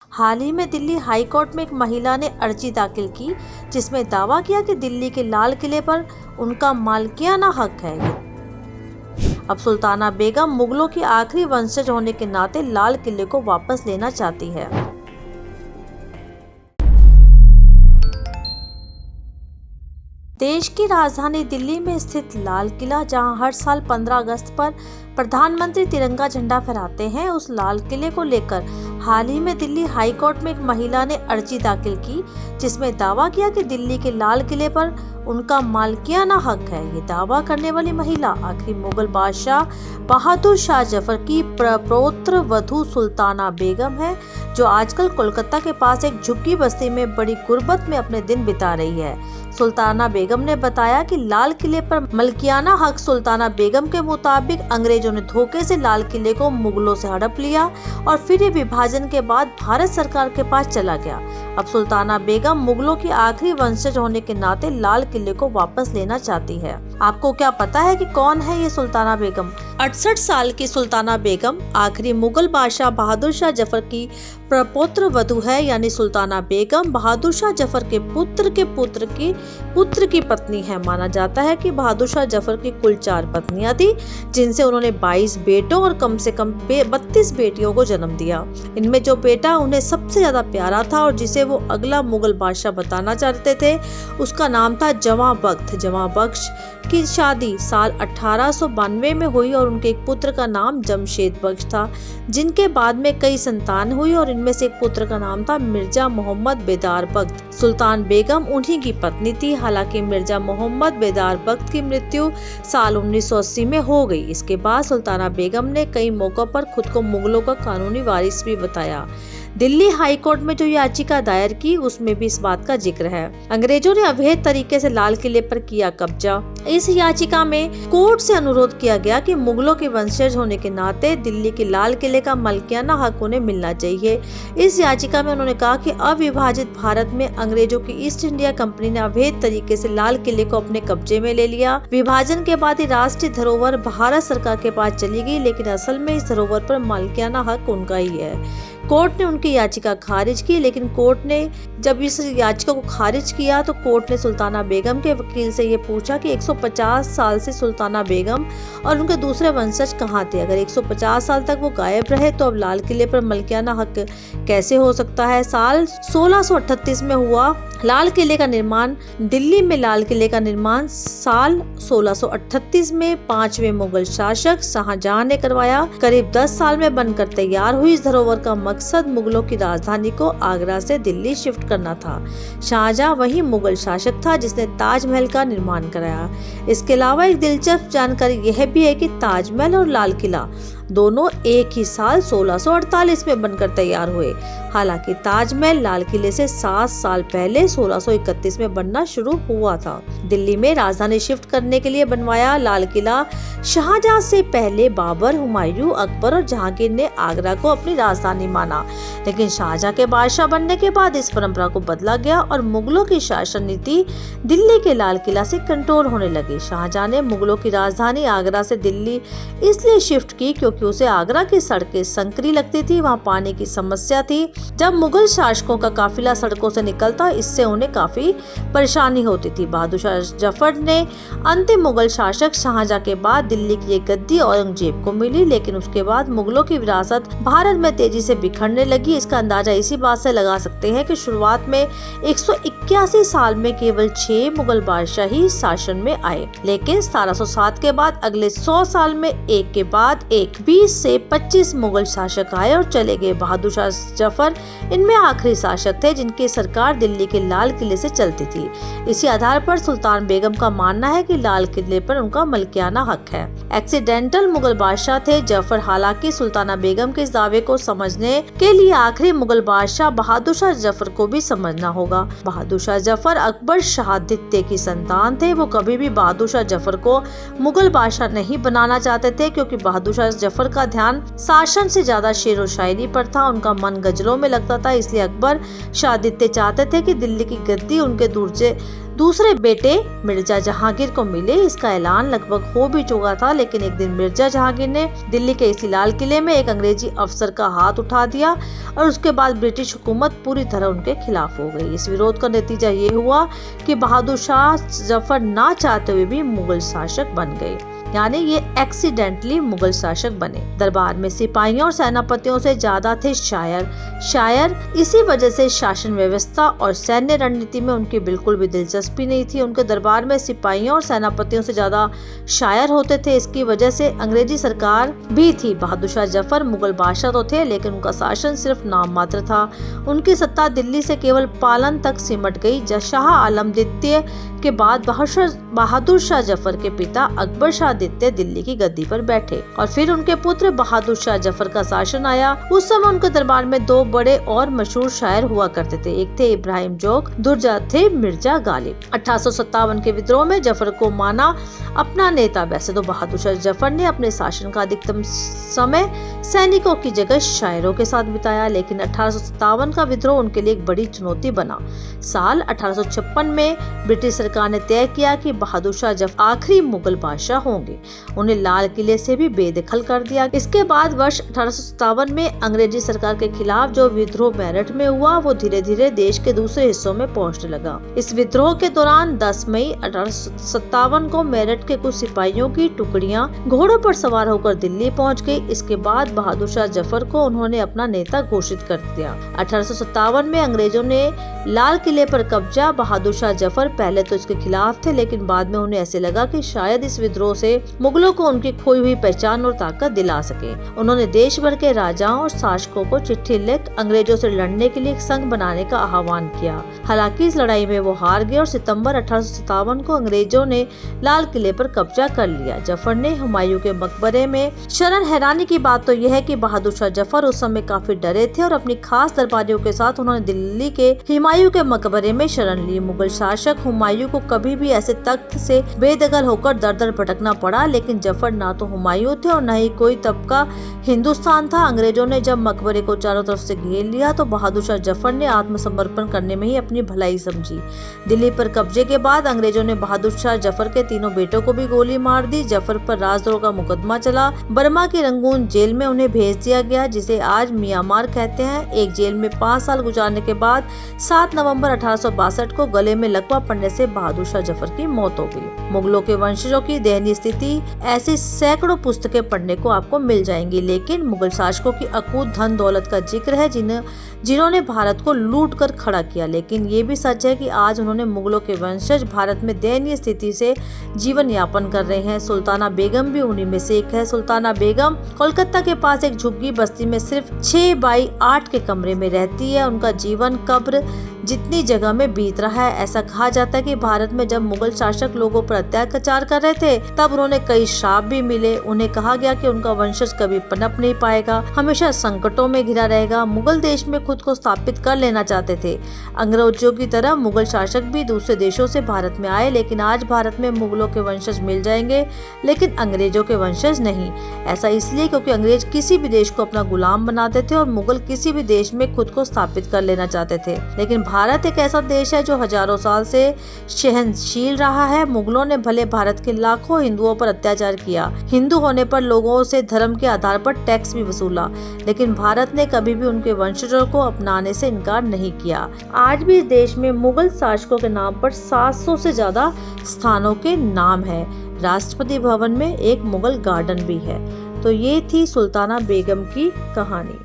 हाल ही में Delhi high court में एक महिला ने अर्जी दाखिल की जिसमें दावा किया कि दिल्ली के लाल किले पर उनका मालिकाना हक है। अब सुल्ताना बेगम मुगलों की आखिरी वंशज होने के नाते लाल किले को वापस लेना चाहती है। देश की राजधानी दिल्ली में स्थित लाल किला, जहां हर साल 15 अगस्त पर प्रधानमंत्री तिरंगा झंडा फहराते हैं, उस लाल किले को लेकर हाल ही में दिल्ली हाई कोर्ट में एक महिला ने अर्जी दाखिल की जिसमें दावा किया कि दिल्ली के लाल किले पर उनका मालिकाना हक है। ये दावा करने वाली महिला आखिरी मुगल बादशाह बहादुर शाह जफर की प्रपौत्र वधू सुल्ताना बेगम है, जो आजकल कोलकाता के पास एक झुग्गी बस्ती में बड़ी गुर्बत में अपने दिन बिता रही है। सुल्ताना बेगम ने बताया कि लाल किले पर मालिकाना हक सुल्ताना बेगम के मुताबिक अंग्रेजों ने धोखे से लाल किले को मुगलों से हड़प लिया और फिर ये विभाजन के बाद भारत सरकार के पास चला गया। अब सुल्ताना बेगम मुगलों की आखिरी वंशज होने के नाते लाल किले को वापस लेना चाहती है। आपको क्या पता है कि कौन है ये सुल्ताना बेगम? 68 साल की सुल्ताना बेगम आखिरी मुगल बादशाह बहादुर शाह जफर की प्रपौत्र वधू है, यानी सुल्ताना बेगम बहादुर शाह जफर के पुत्र की पत्नी है। माना जाता है कि बहादुर शाह जफर की कुल 4 पत्नियां थी, जिनसे उन्होंने 22 बेटों और कम से कम 32 बेटियों को जन्म दिया। इनमें जो बेटा उन्हें सबसे ज्यादा प्यारा था और जिसे वो अगला मुगल बादशाह बताना चाहते थे, उसका नाम था जवां बख्त। जवां बख्श की शादी साल 1892 में हुई और उनके एक पुत्र का नाम जमशेद बख्श था, जिनके बाद में कई संतान हुई और इनमें से एक पुत्र का नाम था मिर्जा मोहम्मद बेदार बख्त। सुल्तान बेगम उन्हीं की पत्नी थी। हालांकि मिर्जा मोहम्मद बेदार बख्त की मृत्यु साल 1980 में हो गई। इसके बाद सुल्ताना बेगम ने कई मौकों पर खुद को मुगलों का कानूनी वारिस भी बताया। दिल्ली हाई कोर्ट में जो याचिका दायर की, उसमें भी इस बात का जिक्र है। अंग्रेजों ने अवैध तरीके से लाल किले पर किया कब्जा। इस याचिका में कोर्ट से अनुरोध किया गया कि मुगलों के वंशज होने के नाते दिल्ली के लाल किले का मालिकाना हक उन्हें मिलना चाहिए। इस याचिका में उन्होंने कहा कि अविभाजित भारत में अंग्रेजों की ईस्ट इंडिया कंपनी ने अवैध तरीके से लाल किले को अपने कब्जे में ले लिया। विभाजन के बाद राष्ट्रीय धरोहर भारत सरकार के पास चली गई, लेकिन असल में इस धरोहर पर मालिकाना हक उनका ही है। कोर्ट ने उनकी याचिका खारिज की, लेकिन कोर्ट ने जब इस याचिका को खारिज किया तो कोर्ट ने सुल्ताना बेगम के वकील से ये पूछा कि 150 साल से सुल्ताना बेगम और उनके दूसरे वंशज कहाँ थे? अगर 150 साल तक वो गायब रहे तो अब लाल किले पर मालिकाना हक कैसे हो सकता है? साल 1638 में हुआ लाल किले का निर्माण। दिल्ली में लाल किले का निर्माण साल 1638 में 5वें मुगल शासक शाहजहां ने करवाया। करीब 10 साल में बनकर तैयार हुई इस धरोहर का मकसद मुगलों की राजधानी को आगरा से दिल्ली शिफ्ट करना था। शाहजहां वही मुगल शासक था जिसने ताजमहल का निर्माण कराया। इसके अलावा एक दिलचस्प जानकारी यह भी है कि ताजमहल और लाल किला दोनों एक ही साल 1648 में बनकर तैयार हुए। हालांकि ताजमहल लाल किले से 7 साल पहले 1631 में बनना शुरू हुआ था। दिल्ली में राजधानी शिफ्ट करने के लिए बनवाया लाल किला शाहजहां से पहले बाबर, हुमायूं, अकबर और जहांगीर ने आगरा को अपनी राजधानी माना, लेकिन शाहजहां के बादशाह बनने के बाद इस परंपरा को बदला गया और मुगलों की शासन नीति दिल्ली के लाल किला से कंट्रोल होने लगी। शाहजहां ने मुगलों की राजधानी आगरा से दिल्ली इसलिए शिफ्ट की क्योंकि उसे आगरा की सड़कें संकरी लगती थी, वहाँ पानी की समस्या थी। जब मुगल शासकों का काफिला सड़कों से निकलता, इससे उन्हें काफी परेशानी होती थी। बहादुर शाह जफर ने अंतिम मुगल शासक शाहजहां के बाद दिल्ली की ये गद्दी औरंगजेब को मिली, लेकिन उसके बाद मुगलों की विरासत भारत में तेजी से बिखरने लगी। इसका अंदाजा इसी बात से लगा सकते हैं कि शुरुआत में 181 साल में केवल 6 मुगल बादशाह ही शासन में आए, लेकिन 1707 के बाद अगले 100 साल में एक के बाद एक 20 से 25 मुगल शासक आए और चले गए। बहादुर शाह जफर इनमें आखिरी शासक थे जिनकी सरकार दिल्ली के लाल किले से चलती थी। इसी आधार पर सुल्तान बेगम का मानना है कि लाल किले पर उनका मालिकाना हक है। एक्सीडेंटल मुगल बादशाह थे जफर। हालांकि सुल्ताना बेगम के इस दावे को समझने के लिए आखिरी मुगल बादशाह बहादुर शाह जफर को भी समझना होगा। बहादुर शाह जफर अकबर शाह द्वितीय की संतान थे। वो कभी भी बहादुर शाह जफर को मुगल बादशाह नहीं बनाना चाहते थे, क्योंकि बहादुर शाह जफर का ध्यान शासन से ज्यादा शेर व शायरी पर था। उनका मन गजलों में लगता था, इसलिए अकबर शाह द्वितीय चाहते थे कि दिल्ली की गद्दी उनके दूसरे बेटे मिर्जा जहांगीर को मिले। इसका ऐलान लगभग हो भी चुका था, लेकिन एक दिन मिर्जा जहांगीर ने दिल्ली के इसी लाल किले में एक अंग्रेजी अफसर का हाथ उठा दिया और उसके बाद ब्रिटिश हुकूमत पूरी तरह उनके खिलाफ हो गई। इस विरोध का नतीजा ये हुआ कि बहादुर शाह जफर ना चाहते हुए भी मुगल शासक बन गए, यानी ये एक्सीडेंटली मुगल शासक बने। दरबार में सिपाहियों और सेनापतियों से ज्यादा थे शायर। इसी वजह से शासन व्यवस्था और सैन्य रणनीति में उनकी बिल्कुल भी दिलचस्पी नहीं थी। उनके दरबार में सिपाहियों और सेनापतियों से ज्यादा शायर होते थे। इसकी वजह से अंग्रेजी सरकार भी थी। बहादुर शाह जफर मुगल बादशाह तो थे, लेकिन उनका शासन सिर्फ नाम मात्र था। उनकी सत्ता दिल्ली से केवल पालन तक सिमट गई। शाह आलम द्वितीय के बाद बहादुर शाह जफर के पिता अकबर शाह द्वितीय दिल्ली की गद्दी पर बैठे और फिर उनके पुत्र बहादुर शाह जफर का शासन आया। उस समय उनके दरबार में दो बड़े और मशहूर शायर हुआ करते थे। एक थे इब्राहिम जोग, दूसरा थे मिर्जा गालिब। 1857 के विद्रोह में जफर को माना अपना नेता। वैसे तो बहादुर शाह जफर ने अपने शासन का अधिकतम समय सैनिकों की जगह शायरों के साथ बिताया, लेकिन 1857 का विद्रोह उनके लिए एक बड़ी चुनौती बना। साल 1856 में ब्रिटिश सरकार ने तय किया कि बहादुर शाह जफर आखिरी मुगल बादशाह होंगे। उन्हें लाल किले से भी बेदखल कर दिया। इसके बाद वर्ष 1857 में अंग्रेजी सरकार के खिलाफ जो विद्रोह मेरठ में हुआ, वो धीरे धीरे देश के दूसरे हिस्सों में पहुंचने लगा। इस विद्रोह के दौरान 10 मई 1857 को मेरठ के कुछ सिपाहियों की टुकड़ियां घोड़ों पर सवार होकर दिल्ली पहुंच गई। इसके बाद बहादुर शाह जफर को उन्होंने अपना नेता घोषित कर दिया। 1857 में अंग्रेजों ने लाल किले पर कब्जा। बहादुर शाह जफर पहले तो इसके खिलाफ थे, लेकिन बाद में उन्हें ऐसे लगा कि शायद इस विद्रोह से मुगलों को उनकी खोई हुई पहचान और ताकत दिला सके। उन्होंने देश भर के राजाओं और शासकों को चिट्ठी लिख अंग्रेजों से लड़ने के लिए एक संघ बनाने का आह्वान किया। हालांकि इस लड़ाई में वो हार गए और सितंबर 1857 को अंग्रेजों ने लाल किले पर कब्जा कर लिया। जफर ने हुमायूं के मकबरे में शरण। हैरानी की बात तो यह है कि बहादुर शाह जफर उस समय काफी डरे थे और अपनी खास दरबारियों के साथ उन्होंने दिल्ली के हुमायूं के मकबरे में शरण ली। मुगल शासक हुमायूं को कभी भी ऐसे तख्त से बेदखल होकर दर दर भटकना पड़ा, लेकिन जफर ना तो हुमायूं थे और न ही कोई तबका हिंदुस्तान था। अंग्रेजों ने जब मकबरे को चारों तरफ से घेर लिया तो बहादुर शाह जफर ने आत्मसमर्पण करने में ही अपनी भलाई समझी। दिल्ली पर कब्जे के बाद अंग्रेजों ने बहादुर शाह जफर के तीनों बेटों को भी गोली मार दी। जफर पर राजद्रोह का मुकदमा चला। बर्मा की रंगून जेल में उन्हें भेज दिया गया, जिसे आज म्यांमार कहते हैं। एक जेल में 5 साल गुजारने के बाद 7 नवंबर 1862 को गले में लकवा पड़ने से बहादुर शाह जफर की मौत हो गई। मुगलों के वंशजों की दयनीय स्थिति ऐसी सैकड़ों पुस्तकें पढ़ने को आपको मिल जाएंगी, लेकिन मुगल शासकों की अकूत धन दौलत का जिक्र है जिन्होंने भारत को लूट कर खड़ा किया। लेकिन ये भी सच है कि आज उन्होंने मुगलों के वंशज भारत में दयनीय स्थिति से जीवन यापन कर रहे हैं। सुल्ताना बेगम भी उन्हीं में से एक है। सुल्ताना बेगम कोलकाता के पास एक झुग्गी बस्ती में सिर्फ 6 बाई 8 के कमरे में रहती है। उनका जीवन कब्र जितनी जगह में बीत रहा है। ऐसा कहा जाता है कि भारत में जब मुगल शासक लोगों पर अत्याचार कर रहे थे, तब उन्होंने कई श्राप भी मिले। उन्हें कहा गया कि उनका वंशज कभी पनप नहीं पाएगा, हमेशा संकटों में घिरा रहेगा। मुगल देश में खुद को स्थापित कर लेना चाहते थे। अंग्रेजों की तरह मुगल शासक भी दूसरे देशों से भारत में आए, लेकिन आज भारत में मुगलों के वंशज मिल जाएंगे, लेकिन अंग्रेजों के वंशज नहीं। ऐसा इसलिए क्योंकि अंग्रेज किसी भी देश को अपना गुलाम बनाते थे और मुगल किसी भी देश में खुद को स्थापित कर लेना चाहते थे। लेकिन भारत एक ऐसा देश है जो हजारों साल से सहनशील रहा है। मुगलों ने भले भारत के लाखों हिंदुओं पर अत्याचार किया, हिंदू होने पर लोगों से धर्म के आधार पर टैक्स भी वसूला, लेकिन भारत ने कभी भी उनके वंशजों को अपनाने से इनकार नहीं किया। आज भी इस देश में मुगल शासकों के नाम पर 700 से ज्यादा स्थानों के नाम है। राष्ट्रपति भवन में एक मुगल गार्डन भी है। तो ये थी सुल्ताना बेगम की कहानी।